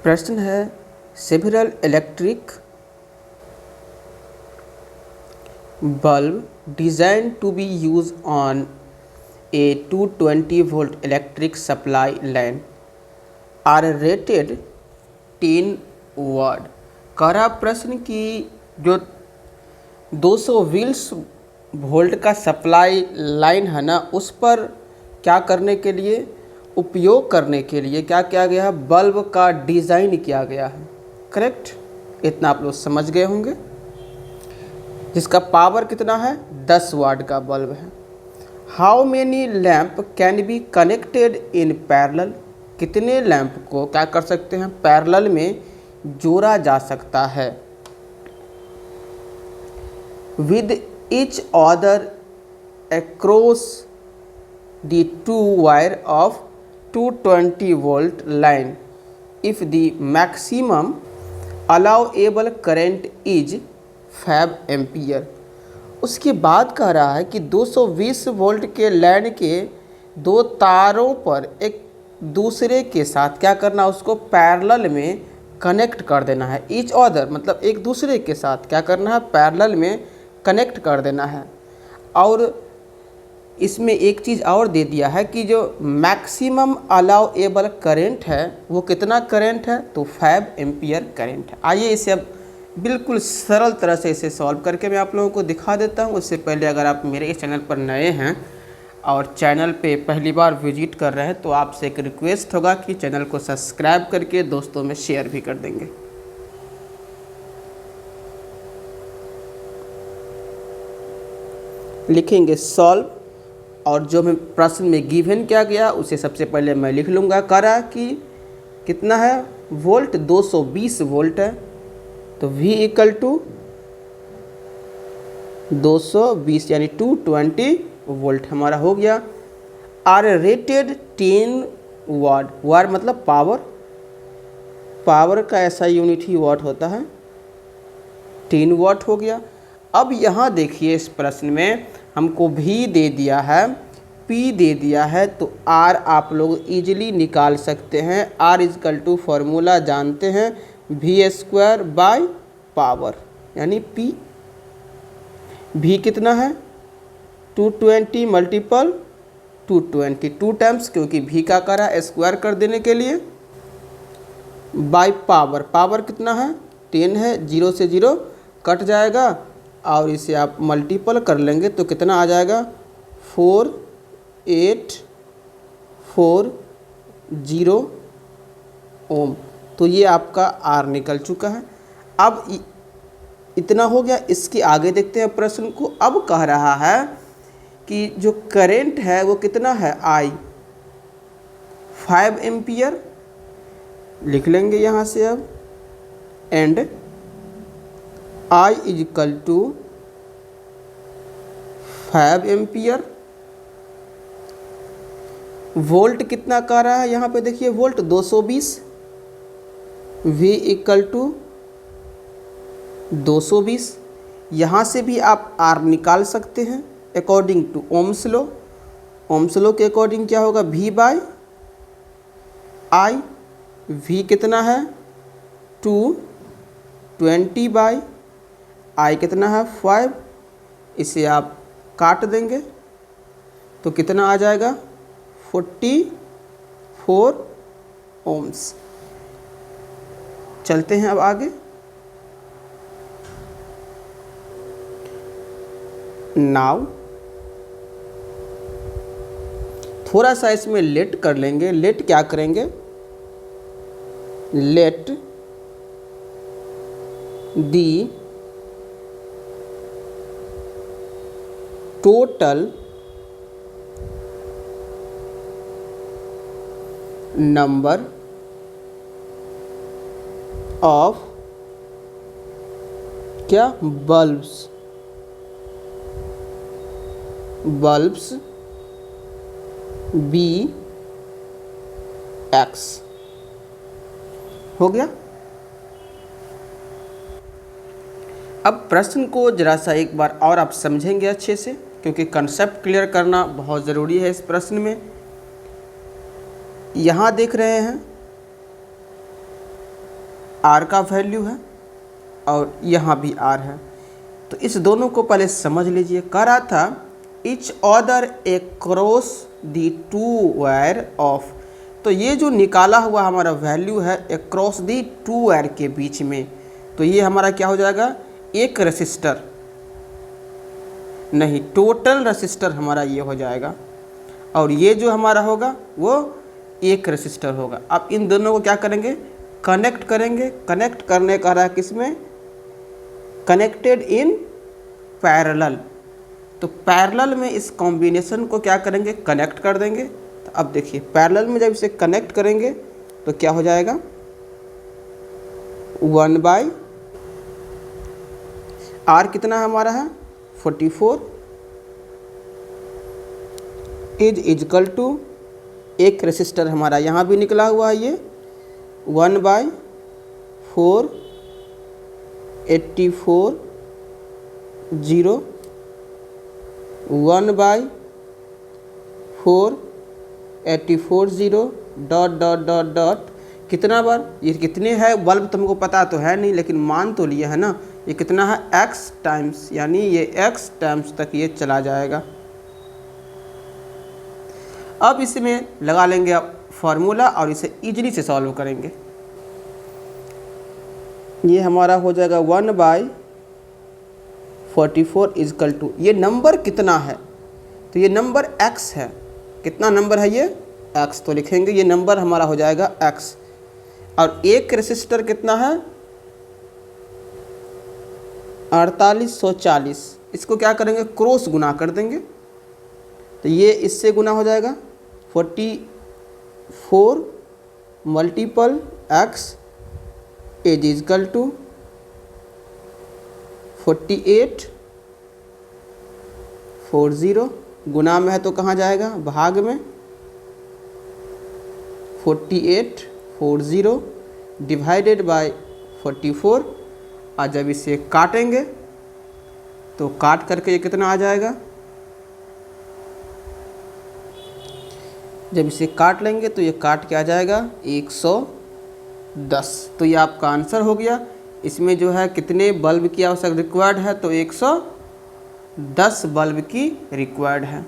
प्रश्न है several electric bulb designed to be used on a 220 volt electric supply line are rated 10 watt। कह रहा प्रश्न कि जो 220 वोल्ट का सप्लाई लाइन है ना, उस पर क्या करने के लिए, उपयोग करने के लिए क्या किया गया है, बल्ब का डिज़ाइन किया गया है। करेक्ट, इतना आप लोग समझ गए होंगे। जिसका पावर कितना है, 10 वाट का बल्ब है। How many lamp can be connected in parallel, कितने लैंप को क्या कर सकते हैं, पैरेलल में जोड़ा जा सकता है। With each other across the two wire of 220 volt line if the maximum allowable current is 5 ampere. उसके बाद कह रहा है कि 220 वोल्ट के लाइन के दो तारों पर एक दूसरे के साथ क्या करना, उसको पैरेलल में कनेक्ट कर देना है। ईच अदर मतलब एक दूसरे के साथ क्या करना है, पैरेलल में कनेक्ट कर देना है। और इसमें एक चीज़ और दे दिया है कि जो मैक्सिमम अलाउएबल करंट है वो कितना करंट है, तो 5 एम्पियर करंट है। आइए इसे अब बिल्कुल सरल तरह से इसे सॉल्व करके मैं आप लोगों को दिखा देता हूँ। उससे पहले अगर आप मेरे इस चैनल पर नए हैं और चैनल पे पहली बार विजिट कर रहे हैं तो आपसे एक रिक्वेस्ट होगा कि चैनल को सब्सक्राइब करके दोस्तों में शेयर भी कर देंगे। लिखेंगे सॉल्व, और जो मैं प्रश्न में गिवन किया गया उसे सबसे पहले मैं लिख लूँगा। करा कि कितना है, वोल्ट 220 वोल्ट है, तो V इक्वल टू 220 यानी 220 वोल्ट हमारा हो गया। आर रेटेड 10 वाट, वाट मतलब पावर, पावर का ऐसा यूनिट ही वाट होता है, 10 वाट हो गया। अब यहाँ देखिए इस प्रश्न में हमको V दे दिया है, P दे दिया है, तो R आप लोग इजीली निकाल सकते हैं। R इक्वल टू फॉर्मूला जानते हैं, V² बाय पावर यानी P। V कितना है, 220 मल्टीपल 220, 2 टाइम्स, क्योंकि V का करा स्क्वायर कर देने के लिए, बाय पावर, पावर कितना है 10 है, 0 से 0 कट जाएगा और इसे आप मल्टीपल कर लेंगे तो कितना आ जाएगा, 4840 ओम। तो ये आपका R निकल चुका है। अब इतना हो गया। इसके आगे देखते हैं प्रश्न को। अब कह रहा है कि जो करंट है वो कितना है, I 5 एम्पियर लिख लेंगे यहाँ से अब, and I equal to 5 ampere. Volt कितना कह रहा है, यहाँ पे देखिए वोल्ट 220, V इक्वल टू 220। यहाँ से भी आप R निकाल सकते हैं according to Ohm's law. Ohm's law के अकॉर्डिंग क्या होगा, V बाय I। V कितना है 220 बाय I कितना है 5। इसे आप काट देंगे तो कितना आ जाएगा, 44 ओम्स। चलते हैं अब आगे। नाउ थोड़ा सा इसमें लेट कर लेंगे। लेट क्या करेंगे, let the total number of क्या, बल्ब्स बी एक्स हो गया। अब प्रश्न को जरा सा एक बार और आप समझेंगे अच्छे से, क्योंकि कंसेप्ट क्लियर करना बहुत ज़रूरी है इस प्रश्न में। यहाँ देख रहे हैं आर का वैल्यू है और यहाँ भी आर है। तो इस दोनों को पहले समझ लीजिए। कह रहा था each other across the two wire off, तो ये जो निकाला हुआ हमारा वैल्यू है एक्रॉस दी टू वायर के बीच में, तो ये हमारा क्या हो जाएगा, एक रेसिस्टर नहीं, टोटल रेसिस्टर हमारा ये हो जाएगा। और ये जो हमारा होगा वो एक रेसिस्टर होगा। अब इन दोनों को क्या करेंगे, कनेक्ट करेंगे। कनेक्ट करने का रहा है किसमें, कनेक्टेड इन पैरेलल। तो पैरेलल में इस कॉम्बिनेशन को क्या करेंगे, कनेक्ट कर देंगे। तो अब देखिए पैरेलल में जब इसे कनेक्ट करेंगे तो क्या हो जाएगा, 1/, आर कितना हमारा है 44 इज इजकल टू, एक रेसिस्टर हमारा यहाँ भी निकला हुआ है ये 1/4 84 0 1/4 84 0 डॉट डॉट डॉट डॉट, कितना बार, ये कितने है बल्ब तुमको पता तो है नहीं, लेकिन मान तो लिया है ना, ये कितना है x टाइम्स, यानी ये x टाइम्स तक ये चला जाएगा। अब इसमें लगा लेंगे आप फार्मूला और इसे इजीली से सॉल्व करेंगे। ये हमारा हो जाएगा 1/44 इजकल टू, ये नंबर कितना है, तो ये नंबर x है। कितना नंबर है ये x, तो लिखेंगे ये नंबर हमारा हो जाएगा x। और एक रेसिस्टर कितना है 4840, इसको क्या करेंगे क्रॉस गुना कर देंगे। तो ये इससे गुना हो जाएगा 44 multiple x is equal to 4840, गुना में है तो कहाँ जाएगा, भाग में 4840 डिवाइडेड बाय 44। और जब इसे काटेंगे तो काट करके ये कितना आ जाएगा, जब इसे काट लेंगे तो ये काट के आ जाएगा 110। तो ये आपका आंसर हो गया। इसमें जो है कितने बल्ब की आवश्यक रिक्वायर्ड है, तो 110 बल्ब की रिक्वायर्ड है।